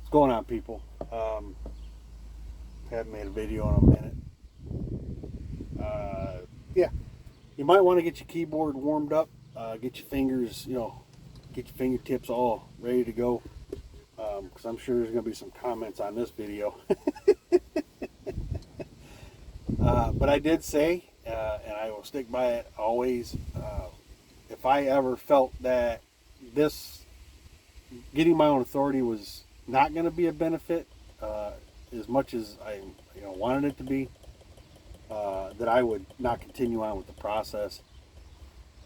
What's going on, people? Haven't made a video in a minute. Yeah, you might want to get your keyboard warmed up. Get your fingers, get your fingertips all ready to go. Because I'm sure there's going to be some comments on this video. But I did say, and I will stick by it always. If I ever felt that this getting my own authority was not going to be a benefit as much as I wanted it to be, that I would not continue on with the process.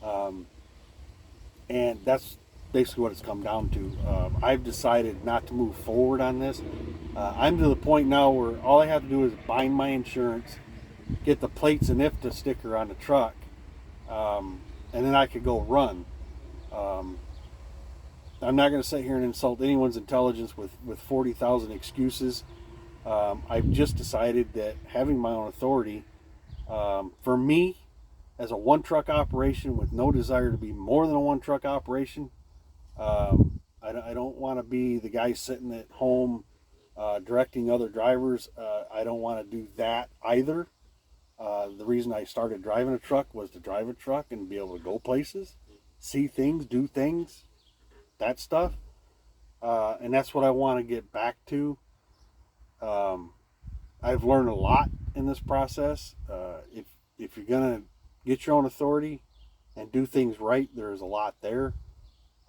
Um, and that's basically what it's come down to. I've decided not to move forward on this. I'm to the point now where all I have to do is bind my insurance, get the plates and IFTA sticker on the truck, and then I could go run. Um, I'm not going to sit here and insult anyone's intelligence with 40,000 excuses. I've just decided that having my own authority, for me, as a one truck operation with no desire to be more than a one truck operation, I don't want to be the guy sitting at home directing other drivers. I don't want to do that either. The reason I started driving a truck was to drive a truck and be able to go places, see things, do things, that stuff. And that's what I want to get back to. Um, I've learned a lot in this process. If you're gonna get your own authority and do things right, there's a lot there.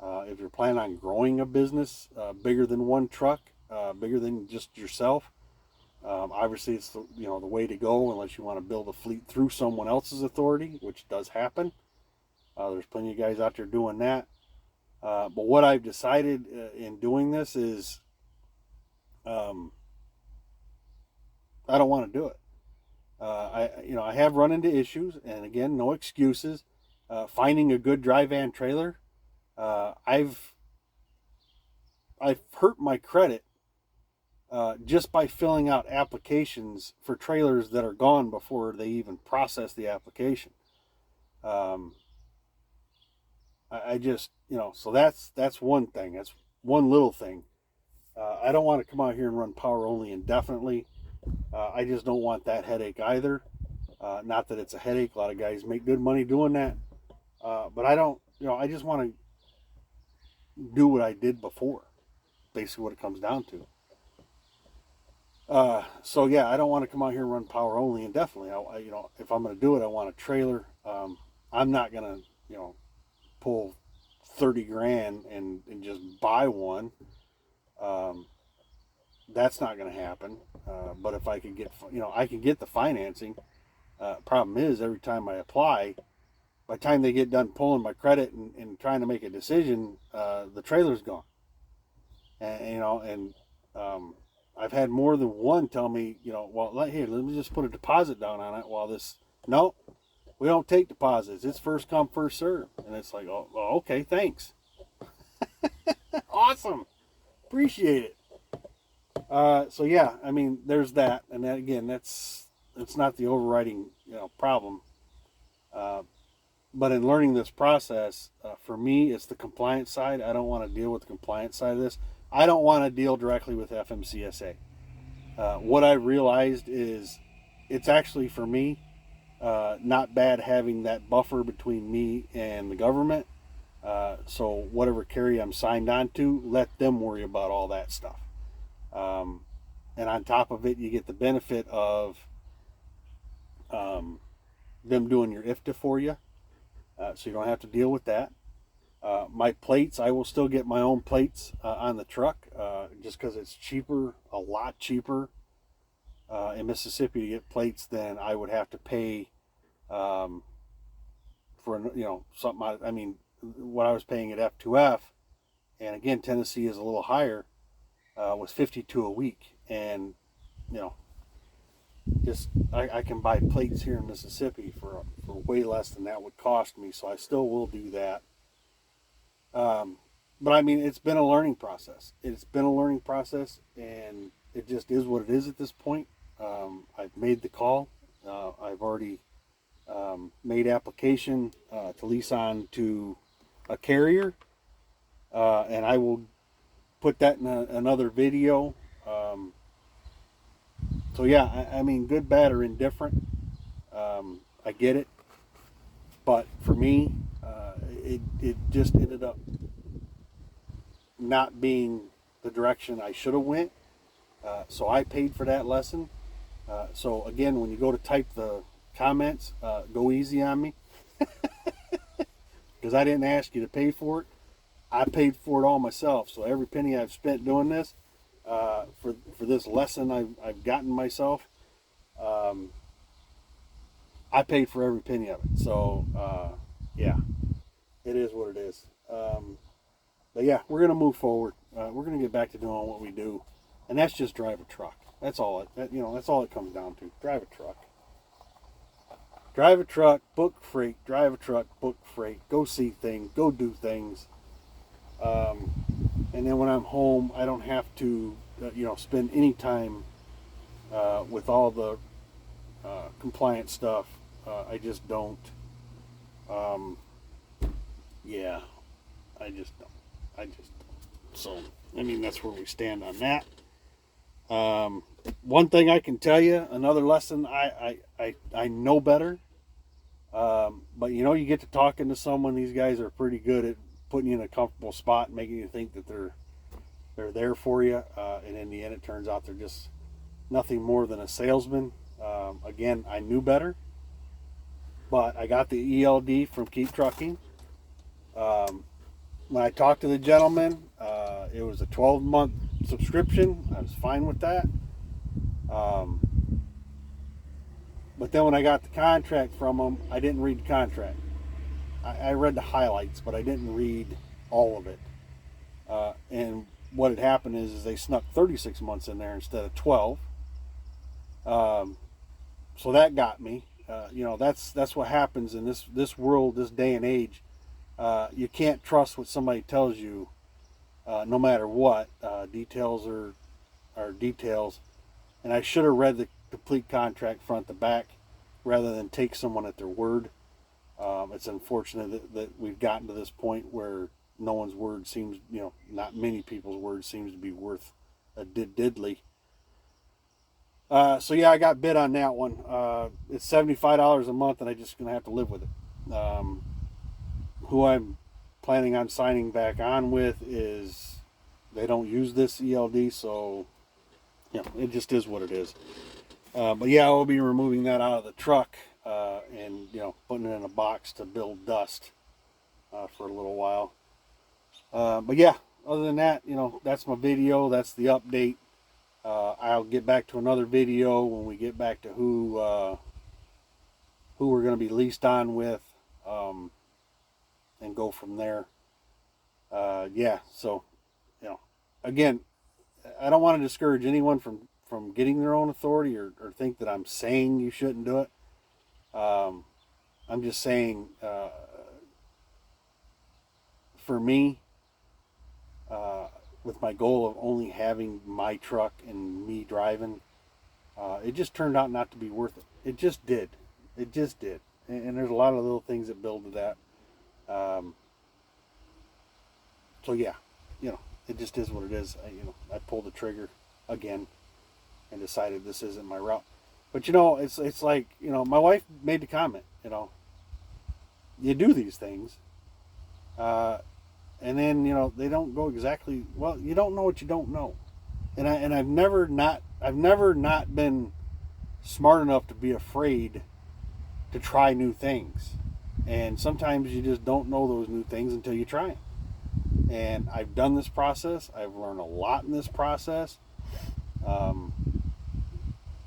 If you're planning on growing a business bigger than one truck, bigger than just yourself, obviously it's the way to go unless you want to build a fleet through someone else's authority, which does happen. There's plenty of guys out there doing that. But what I've decided in doing this is um, I don't want to do it. I have run into issues, and again, no excuses. Finding a good dry van trailer, I've hurt my credit just by filling out applications for trailers that are gone before they even process the application. Um, I just so that's one thing. That's one little thing. I don't want to come out here and run power only indefinitely. I just don't want that headache either. Not that it's a headache. A lot of guys make good money doing that. But I don't, I just want to do what I did before. Basically, what it comes down to. So yeah, I don't want to come out here and run power only indefinitely. If I'm going to do it, I want a trailer. I'm not going to, pull 30 grand and just buy one. Um, that's not going to happen. But if I could get, I can get the financing. Problem is, every time I apply, by the time they get done pulling my credit and trying to make a decision, the trailer's gone. And I've had more than one tell me, well, here, let me just put a deposit down on it while this. No, we don't take deposits. It's first come, first serve. And it's like, oh, okay, thanks. Awesome. Appreciate it. So yeah, I mean, there's that, and that again, it's not the overriding problem. Uh, but in learning this process, for me, it's the compliance side. I don't want to deal with the compliance side of this. I don't want to deal directly with FMCSA. What I realized is it's actually for me not bad having that buffer between me and the government. So whatever carrier I'm signed on to, let them worry about all that stuff. Um, and on top of it, you get the benefit of um, them doing your IFTA for you, so you don't have to deal with that. My plates, I will still get my own plates on the truck, just because it's cheaper, a lot cheaper in Mississippi to get plates than I would have to pay um, for something. I mean, what I was paying at F2F, and again Tennessee is a little higher, was 52 a week, and you know just I can buy plates here in Mississippi for way less than that would cost me, so I still will do that. Um, but I mean, it's been a learning process. It's been a learning process, and it just is what it is at this point. I've made the call. I've already made application to lease on to a carrier, and I will put that in another video. So yeah, I mean, good, bad, or indifferent. I get it, but for me, it just ended up not being the direction I should have went. So I paid for that lesson. So again, when you go to type the comments, go easy on me, because I didn't ask you to pay for it. I paid for it all myself. So every penny I've spent doing this, for this lesson I've gotten myself, I paid for every penny of it. So yeah, it is what it is. But yeah, we're gonna move forward. We're gonna get back to doing what we do, and that's just drive a truck. That's all. That's all it comes down to. Drive a truck. Drive a truck, book freight. Drive a truck, book freight. Go see things. Go do things. And then when I'm home, I don't have to, spend any time with all the compliant stuff. I just don't. Yeah, I just don't. So, I mean, that's where we stand on that. One thing I can tell you, another lesson, I know better. But you get to talking to someone. These guys are pretty good at putting you in a comfortable spot and making you think that they're there for you. And in the end, it turns out they're just nothing more than a salesman. Again, I knew better, but I got the ELD from Keep Trucking. When I talked to the gentleman, it was a 12-month subscription. I was fine with that. But then when I got the contract from him, I didn't read the contract. I read the highlights, but I didn't read all of it. And what had happened is they snuck 36 months in there instead of 12. So that got me. That's what happens in this world, this day and age. You can't trust what somebody tells you, no matter what. Details are details. And I should have read the complete contract front to back rather than take someone at their word. It's unfortunate that we've gotten to this point where no one's word seems, not many people's word seems to be worth a diddly. So yeah, I got bid on that one. It's $75 a month, and I'm just gonna have to live with it. Who I'm planning on signing back on with is they don't use this ELD, so it just is what it is. But yeah, I will be removing that out of the truck and putting it in a box to build dust for a little while. But yeah, other than that, that's my video. That's the update. I'll get back to another video when we get back to who we're going to be leased on with, and go from there. So again, I don't want to discourage anyone from getting their own authority or think that I'm saying you shouldn't do it. I'm just saying, for me, with my goal of only having my truck and me driving, it just turned out not to be worth it. It just did. And there's a lot of little things that build to that. So yeah, it just is what it is. I pulled the trigger again and decided this isn't my route. But it's like, my wife made the comment, you do these things, and then they don't go exactly well. You don't know what you don't know, and I've never not been smart enough to be afraid to try new things, and sometimes you just don't know those new things until you try them. And I've done this process. I've learned a lot in this process.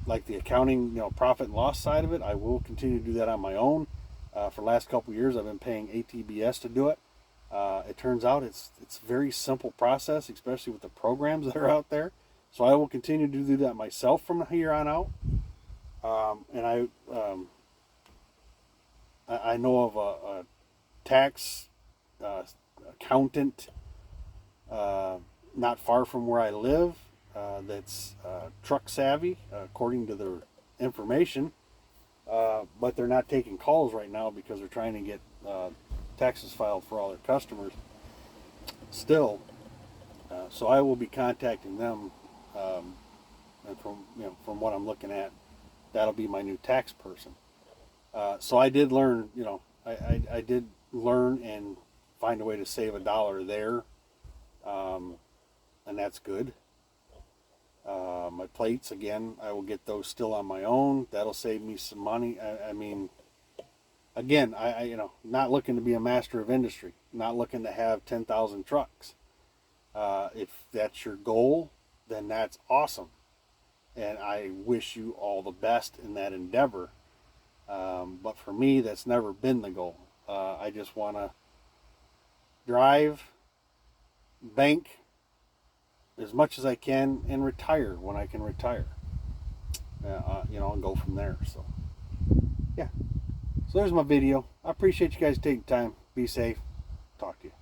Like the accounting, profit and loss side of it, I will continue to do that on my own. For the last couple of years, I've been paying ATBS to do it. It turns out it's a very simple process, especially with the programs that are out there. So I will continue to do that myself from here on out. And I know of a tax accountant not far from where I live that's truck savvy, according to their information. But they're not taking calls right now because they're trying to get taxes filed for all their customers. Still, So I will be contacting them, and from what I'm looking at, that'll be my new tax person. So I did learn, I did learn and find a way to save $1 there, and that's good. My plates, again, I will get those still on my own. That'll save me some money. I mean, again, not looking to be a master of industry, not looking to have 10,000 trucks. If that's your goal, then that's awesome. And I wish you all the best in that endeavor. But for me, that's never been the goal. I just want to drive, bank as much as I can, and retire when I can retire. And go from there. So, yeah. So there's my video. I appreciate you guys taking time. Be safe. Talk to you.